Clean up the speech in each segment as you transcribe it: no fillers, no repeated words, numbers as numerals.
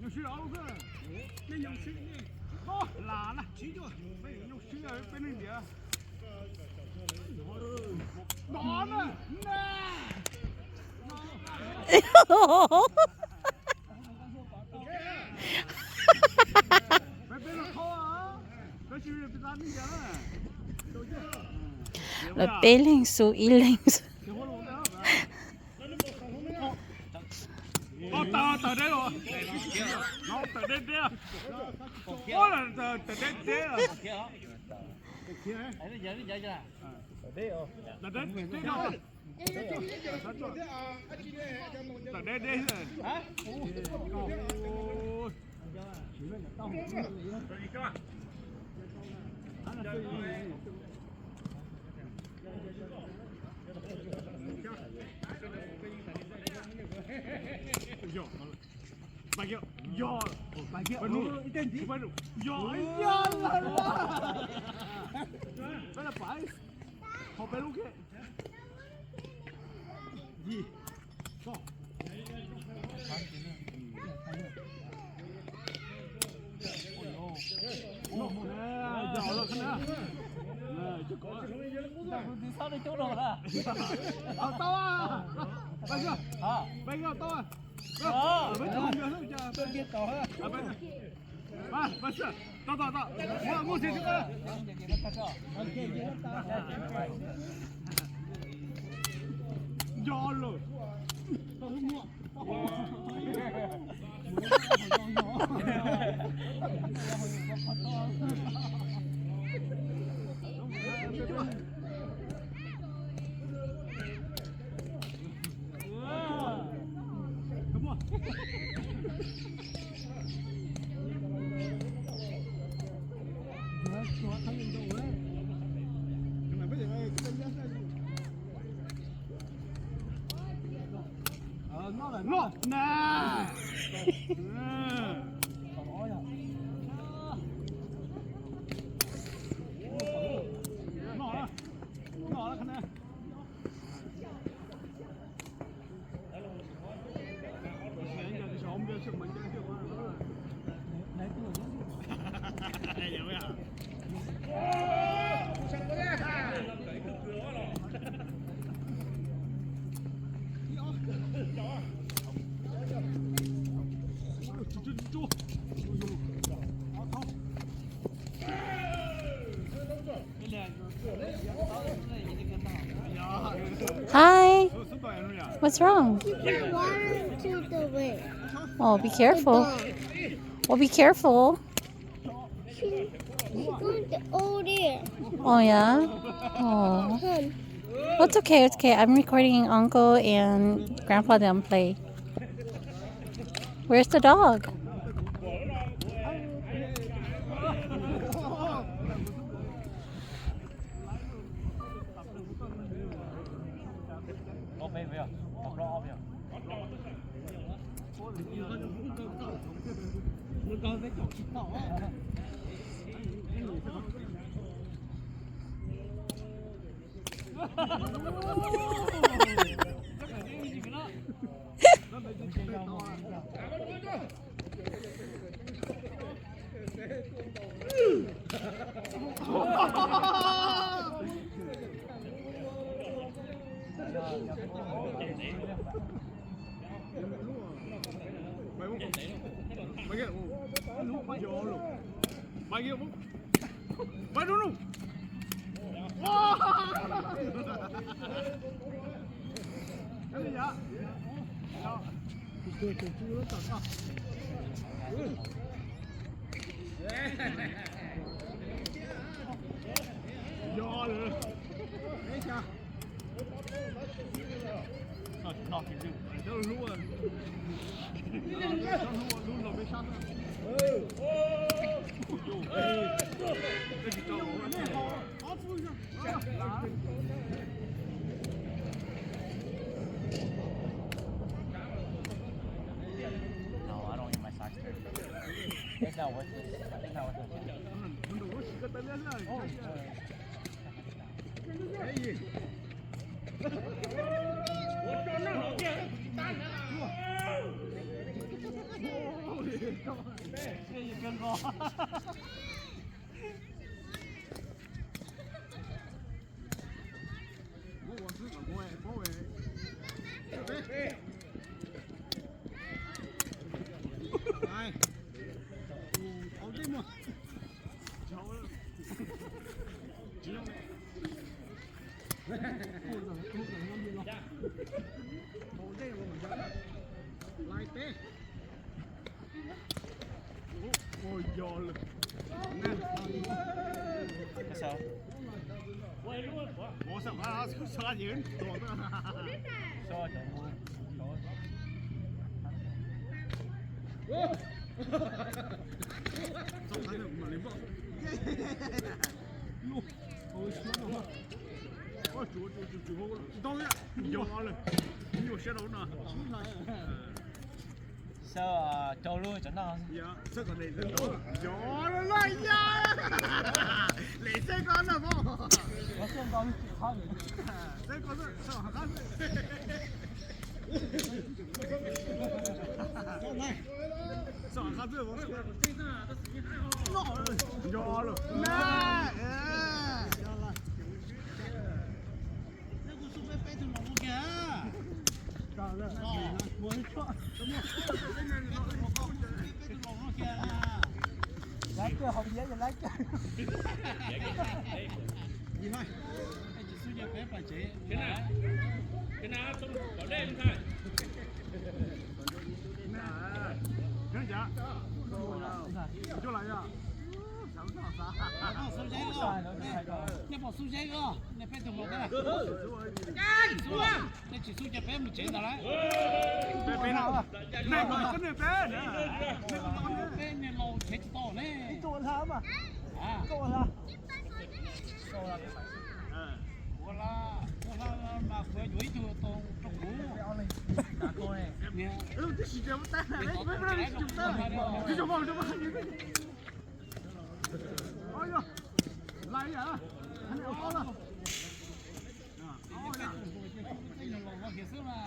是熬个，那有吃呢，好拉了，吃着，没有吃啊，被那点，拿呢，那，别了好啊，别是别咋那个了。Bebillingsord, illings. Tao đấy rồi. Nó tao đấy đấy. Có là tao đấy đấy à. Đấy giờ chưa? Đấy rồi. Tao đấy đấy rồi. Tao đấy đấy rồi. Hả? Bagio, yo, bagio, baru, itu baru, yo, ya lah, mana pai, kau perlu ke? Di, so, oh, mana, jauh lah kena, cukup, Đi sau đây chỗ đồ là. tao à, bagio, bagio tao à. Bên kia tàu ha. Bên kia. Tao. Mua xe nữa. Giò rồi. Tao không mua. Nó nè. Nó khăn nè. Hi. What's wrong? Water to the way. Oh, be careful. Well, be careful. She's going to over there. Oh, yeah? Oh. Hun. Well, it's okay. It's okay. I'm recording Uncle and Grandpa them play. Where's the dog? Mày đúng không? Cái gì vậy? Do rồi. Đấy cha. Nó thì dừng. Đâu lũ rồi. Lũ rồi mới sát. Think now what's this? I think now what's this? cơn gò. Ôi giời lực. Sao? Ủa sao hả? Sao ra diễn? Tuột đó. Cho chọn mua. Sao thấy được mà liếm vợ. Ôi xuống rồi. Ôi chú tôi á. Giò rồi. Nhiều xe đâu nè. Sao cho luôn cho nó. Dạ, sao còn này lên đó. Giò nó lại nha. Lấy xe con nào không? Nó xem con khó rồi. Xe con sao hả con? Sao hả con chưa bố? Giò rồi. Nè. Lái cơ không dễ lái cơ. Gì thôi? Cái nào trong có đêm thôi. Nè. Cái gì ạ? Chỗ lại ạ.你把数这个，你别动我的了。数啊！你只数这别没钱的来。 Bé nào à? Này còn có nè bé nữa. bé này lâu chết to này. Chỗ sao mà? À. Chỗ sao? Cô là mà phải đuổi từ trong trong cũ. Cả cô này. Nè. Cái gì chứ ta này, bé bé chụp ta. Cái chụp vào. Ôi giời. Lại à? Anh ó là. Ó nha. Cái này lâu quá kiệt mà.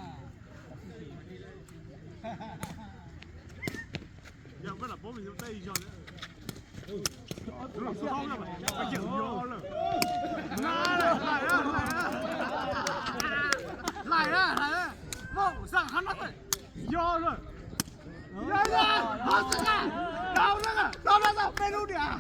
Giờ có là bố mình trong tay rồi nữa. Đúng là sao đâu mà. Cái chuyện vô rồi. Lại á. Vô sang hắn nó tới. Vô rồi. Dạ. Hết rồi. Đâu nữa. Đâu bên luôn đi à.